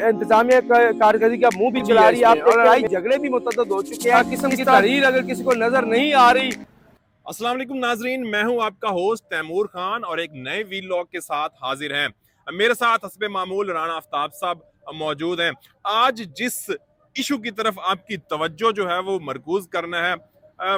इंतजामिया कारकर्दगी का मुंह भी चला रही है और लड़ाई झगड़े भी मुतअद्दिद हो चुके हैं। किस्म की तहरीर अगर किसी को नजर नहीं आ रही। अस्सलाम वालेकुम नाजरीन, मैं हूं आपका होस्ट तैमूर खान और एक नए वीलॉग के साथ हाजिर हैं। मेरे साथ हस्बे मामूल राना आफ्ताब साहब मौजूद हैं। आज जिस इशू की तरफ आपकी तवज्जो जो है वो मरकूज करना है,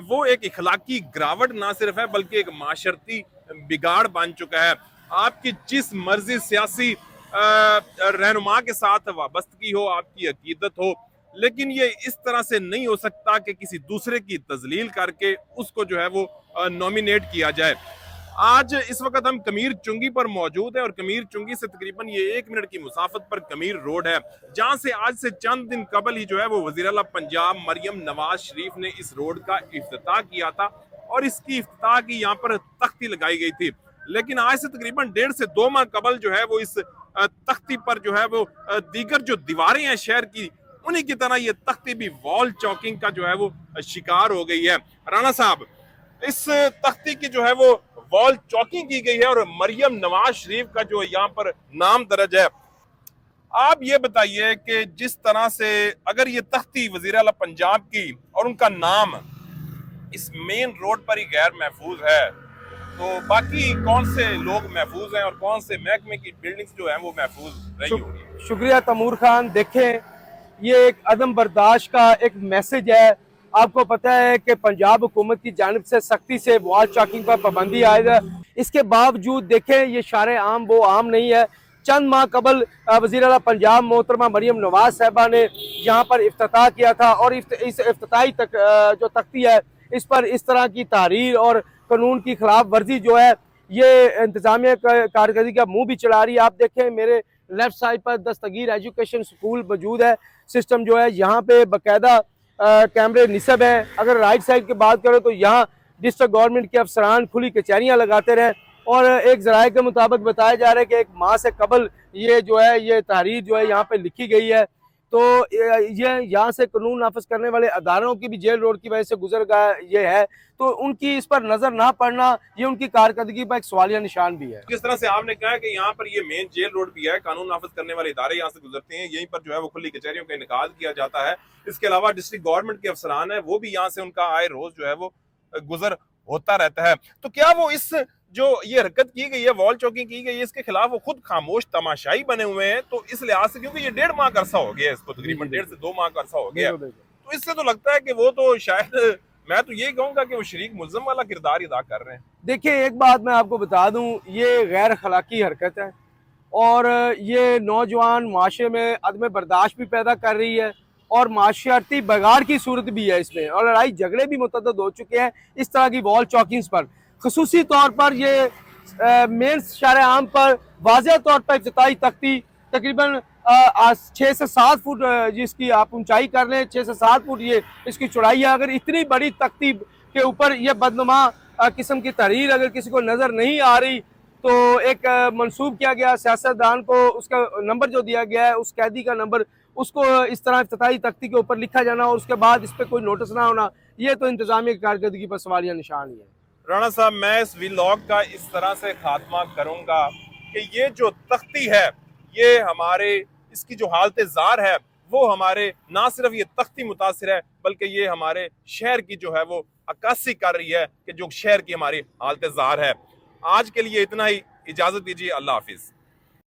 वो एक इखलाकी गिरावट ना सिर्फ है बल्कि एक माशरती बिगाड़ बन चुका है। आपकी जिस मर्जी सियासी रहनुमा के साथ वाबस्तगी हो, आपकी अकीदत हो, लेकिन ये इस तरह से नहीं हो सकता कि किसी दूसरे की तजलील करके उसको जो है वो नॉमिनेट किया जाए। आज इस वक्त हम कमीर चुंगी पर मौजूद है और कमीर चुंगी से तकरीबन ये 1 मिनट की मुसाफत पर कमीर रोड है, जहां से आज से चंद दिन कबल ही जो है वो वज़ीर आला पंजाब मरियम नवाज शरीफ ने इस रोड का इफ्तिताह किया था और इसकी इफ्तिताह की यहाँ पर तख्ती लगाई गई थी। लेकिन आज से तकरीबन 1.5 से 2 माह कबल जो है वो इस तख्ती पर जो है वो दीगर जो दीवारें हैं शहर की, उन्हीं की तरह ये तख्ती भी वॉल चौकिंग का जो है वो शिकार हो गई है। राणा साहब, इस तख्ती की जो है वो वॉल चौकिंग की गई है और मरियम नवाज शरीफ का जो यहाँ पर नाम दर्ज है। आप ये बताइए कि जिस तरह से अगर ये तख्ती वज़ीर आला पंजाब की और उनका नाम इस मेन रोड पर ही गैर महफूज है, तो बाकी कौन से लोग महफूज हैं और कौन से महकमे की बिल्डिंग्स जो हैं वो महफूज रही होगी? शुक्रिया तैमूर खान। देखें, ये एक अदम बर्दाश्त का एक मैसेज है। आपको पता है कि पंजाब हुकूमत की जानिब से सख्ती से वॉल चॉकिंग पर पाबंदी आएगा। इसके बावजूद देखें, ये शारे आम वो आम नहीं है। चंद माह कबल वज़ीर आला पंजाब मोहतरमा मरियम नवाज साहिबा ने यहाँ पर इफ्तिताह किया था और इस इफ्तिताही जो तख्ती है, इस पर इस तरह की तहरीर और कानून की खिलाफ वर्जी जो है ये इंतजामिया कारकर्दगी का मुंह भी चला रही है। आप देखें, मेरे लेफ्ट साइड पर दस्तगीर एजुकेशन स्कूल मौजूद है। सिस्टम जो है यहाँ पे बाकायदा कैमरे निसब हैं। अगर राइट साइड की बात करें तो यहाँ डिस्ट्रिक्ट गवर्नमेंट के अफसरान खुली कचहरियाँ लगाते रहे और एक ज़राए के मुताबिक बताया जा रहा है कि 1 माह से कबल ये जो है ये तहरीर जो है यहाँ पे लिखी गई है। तो ये यहाँ से कानून नाफिज करने वाले अदारों की भी जेल रोड की वजह से गुजर गया ये है, तो उनकी इस पर नजर ना पड़ना ये उनकी कारकर्दगी पर एक सवालिया निशान भी है। जिस तरह से आपने कहा कि यहाँ पर ये मेन जेल रोड भी है, कानून नाफिज करने वाले इदारे यहाँ से गुजरते हैं, यहीं पर जो है वो खुली कचहरियों का इनेकाद किया जाता है। इसके अलावा डिस्ट्रिक्ट गवर्नमेंट के अफसरान है वो भी यहाँ से उनका आए रोज जो है वो गुजर होता रहता है। तो क्या वो इस जो ये हरकत की गई है, वॉल चौकिंग की गई है, इसके खिलाफ वो खुद खामोश तमाशाई बने हुए हैं? तो इस लिहाज से, क्योंकि ये 1.5 माह का अरसा हो गया है, इसको तकरीबन 1.5 से 2 माह का अरसा हो गया, तो इससे तो लगता है कि वो तो शायद, मैं तो यही कहूंगा कि वो शरीक मुल्ज़म वाला किरदार अदा कर रहे हैं। देखिए, एक बात मैं आपको बता दूं, ये गैर अखलाकी हरकत है और ये नौजवान माशरे में अदम बर्दाश्त भी पैदा कर रही है और माशियाती बगाड़ की सूरत भी है इसमें, और लड़ाई झगड़े भी मुतअद्दिद हो चुके हैं इस तरह की वॉल चौकिंग्स पर। खसूसी तौर पर ये मेन शारे आम पर वाज़ेह तौर पर इफ्तिताही तख्ती तकरीबन 6 से 7 फुट जिसकी आप ऊंचाई कर लें, 6 से 7 फुट ये इसकी चौड़ाई है। अगर इतनी बड़ी तख्ती के ऊपर ये बदनुमा किस्म की तहरीर अगर किसी को नज़र नहीं आ रही, तो एक मंसूब किया गया सियासतदान को, उसका नंबर जो दिया गया है, उस कैदी का नंबर, उसको इस तरह इफ्तिताही तख्ती के ऊपर लिखा जाना और उसके बाद इस पर कोई नोटिस ना होना, ये तो इंतजामिया की कारकर्दगी पर सवालिया निशान ही है। राणा साहब, मैं इस व्लॉग का इस तरह से खात्मा करूंगा कि ये जो तख्ती है, ये हमारे इसकी जो हालत जार है वो हमारे ना सिर्फ ये तख्ती मुतासिर है बल्कि ये हमारे शहर की जो है वो अक्कासी कर रही है कि जो शहर की हमारी हालत जार है। आज के लिए इतना ही, इजाजत दीजिए, अल्लाह हाफिज।